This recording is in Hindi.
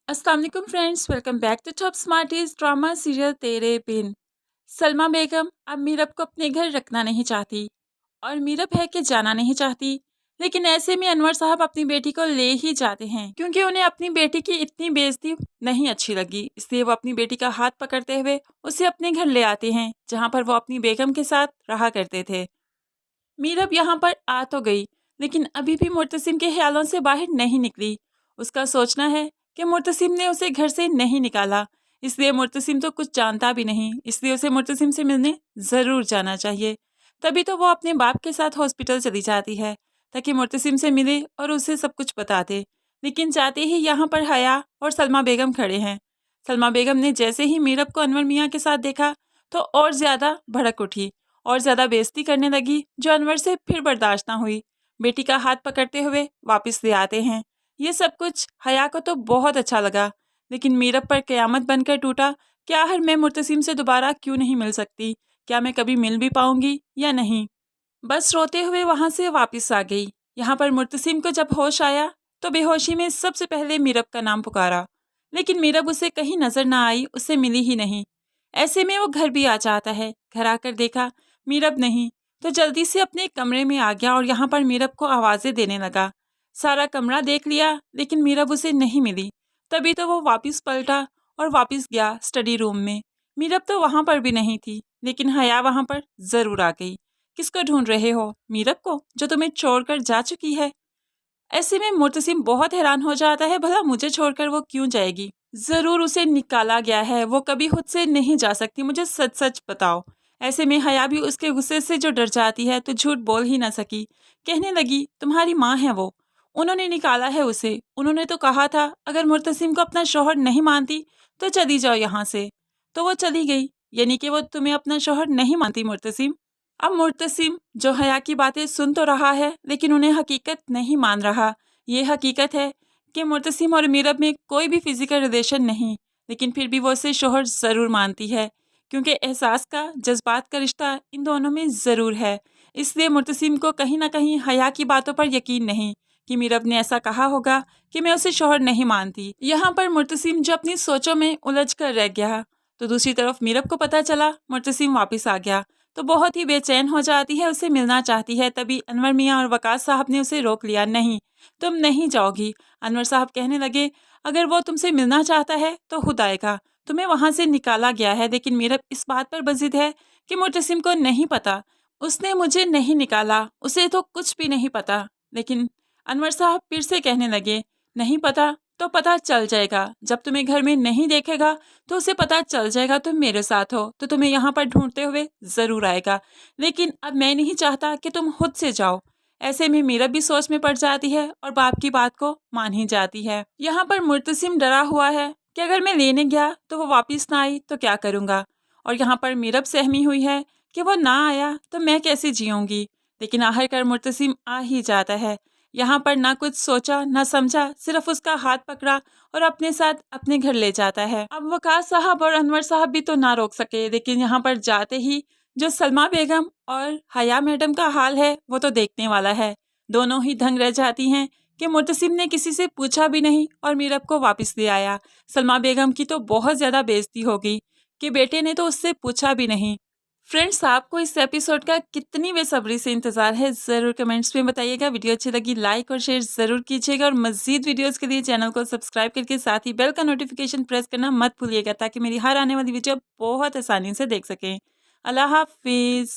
अस्सलाम वालेकुम friends, welcome back to top smarties drama serial Tere Bin. Salma बेगम अब मीरब को अपने घर रखना नहीं चाहती और मीरब है कि जाना नहीं चाहती। लेकिन ऐसे में अनवर साहब अपनी बेटी को ले ही जाते हैं क्योंकि उन्हें अपनी बेटी की इतनी बेइज्जती नहीं अच्छी लगी। इसलिए वो अपनी बेटी का हाथ पकड़ते हुए उसे अपने घर ले आते हैं जहाँ पर वो अपनी बेगम के साथ रहा करते थे। मीरब यहाँ पर आ तो गई लेकिन अभी भी मुर्तसिम के ख्यालों से बाहर नहीं निकली। उसका सोचना है कि मुर्तसिम ने उसे घर से नहीं निकाला, इसलिए मुर्तसिम तो कुछ जानता भी नहीं, इसलिए उसे मुर्तसिम से मिलने ज़रूर जाना चाहिए। तभी तो वो अपने बाप के साथ हॉस्पिटल चली जाती है ताकि मुर्तसिम से मिले और उसे सब कुछ बता दे। लेकिन जाते ही यहाँ पर हया और सलमा बेगम खड़े हैं। सलमा बेगम ने जैसे ही मीरब को अनवर मियाँ के साथ देखा तो और ज़्यादा भड़क उठी और ज़्यादा बेइज्जती करने लगी, जो अनवर से फिर बर्दाश्त ना हुई। बेटी का हाथ पकड़ते हुए वापस ले आते हैं। ये सब कुछ हया को तो बहुत अच्छा लगा, लेकिन मीरब पर क़यामत बनकर टूटा कि आखिर मैं मुर्तसिम से दोबारा क्यों नहीं मिल सकती, क्या मैं कभी मिल भी पाऊंगी या नहीं। बस रोते हुए वहाँ से वापस आ गई। यहाँ पर मुर्तसिम को जब होश आया तो बेहोशी में सबसे पहले मीरब का नाम पुकारा, लेकिन मीरब उसे कहीं नजर ना आई, उसे मिली ही नहीं। ऐसे में वो घर भी आ जाता है। घर आकर देखा मीरब नहीं तो जल्दी से अपने कमरे में आ गया और यहाँ पर मीरब को आवाज़ें देने लगा। सारा कमरा देख लिया लेकिन मीरब उसे नहीं मिली। तभी तो वो वापस पलटा और वापस गया स्टडी रूम में। मीरब तो वहाँ पर भी नहीं थी, लेकिन हया वहाँ पर ज़रूर आ गई। किसको ढूंढ रहे हो? मीरब को, जो तुम्हें छोड़कर जा चुकी है। ऐसे में मुर्तसिम बहुत हैरान हो जाता है, भला मुझे छोड़कर वो क्यों जाएगी? जरूर उसे निकाला गया है, वो कभी खुद से नहीं जा सकती, मुझे सच सच बताओ। ऐसे में हया भी उसके गुस्से से जो डर जाती है तो झूठ बोल ही ना सकी। कहने लगी, तुम्हारी माँ है वो, उन्होंने निकाला है उसे। उन्होंने तो कहा था अगर मुर्तसिम को अपना शौहर नहीं मानती तो चली जाओ यहाँ से। तो वो चली गई, यानी कि वो तुम्हें अपना शौहर नहीं मानती मुर्तसिम। अब मुर्तसिम जो हया की बातें सुन तो रहा है लेकिन उन्हें हकीकत नहीं मान रहा। ये हकीकत है कि मुर्तसिम और मीरब में कोई भी फिजिकल रिलेशन नहीं, लेकिन फिर भी वो उसे शोहर ज़रूर मानती है क्योंकि एहसास का, जज्बात का रिश्ता इन दोनों में ज़रूर है। इसलिए मुर्तसिम को कहीं ना कहीं हया की बातों पर यकीन नहीं कि मीरब ने ऐसा कहा होगा कि मैं उसे शोहर नहीं मानती। यहाँ पर मुर्तसिम जो अपनी सोचों में उलझ कर रह गया, तो दूसरी तरफ मीरब को पता चला मुर्तसिम वापस आ गया तो बहुत ही बेचैन हो जाती है, उसे मिलना चाहती है। तभी अनवर मियाँ और वकास साहब ने उसे रोक लिया। नहीं, तुम नहीं जाओगी। अनवर साहब कहने लगे, अगर वो तुमसे मिलना चाहता है तो खुद आएगा, तुम्हें वहाँ से निकाला गया है। लेकिन मीरब इस बात पर बजिद है कि मुर्तसिम को नहीं पता, उसने मुझे नहीं निकाला, उसे तो कुछ भी नहीं पता। लेकिन अनवर साहब फिर से कहने लगे, नहीं पता तो पता चल जाएगा, जब तुम्हें घर में नहीं देखेगा तो उसे पता चल जाएगा तुम मेरे साथ हो, तो तुम्हें यहाँ पर ढूंढते हुए ज़रूर आएगा। लेकिन अब मैं नहीं चाहता कि तुम खुद से जाओ। ऐसे में मीरब भी सोच में पड़ जाती है और बाप की बात को मान ही जाती है। यहाँ पर मुर्तसिम डरा हुआ है कि अगर मैं लेने गया तो वो वापस ना आई तो क्या करूँगा, और यहाँ पर मीरब सहमी हुई है कि वो ना आया तो मैं कैसे जीऊँगी। लेकिन आखिरकार मुर्तसिम आ ही जाता है। यहाँ पर ना कुछ सोचा ना समझा, सिर्फ उसका हाथ पकड़ा और अपने साथ अपने घर ले जाता है। अब वकास साहब और अनवर साहब भी तो ना रोक सके, लेकिन यहाँ पर जाते ही जो सलमा बेगम और हया मैडम का हाल है वो तो देखने वाला है। दोनों ही दंग रह जाती हैं कि मुर्तसिम ने किसी से पूछा भी नहीं और मीरब को वापस ले आया। सलमा बेगम की तो बहुत ज़्यादा बेइज्जती हो गई कि बेटे ने तो उससे पूछा भी नहीं। फ्रेंड्स, आपको इस एपिसोड का कितनी बेसब्री से इंतजार है ज़रूर कमेंट्स में बताइएगा। वीडियो अच्छी लगी लाइक और शेयर ज़रूर कीजिएगा और मज़ीद वीडियोस के लिए चैनल को सब्सक्राइब करके साथ ही बेल का नोटिफिकेशन प्रेस करना मत भूलिएगा ताकि मेरी हर आने वाली वीडियो बहुत आसानी से देख सकें। अल्लाह हाफिज़।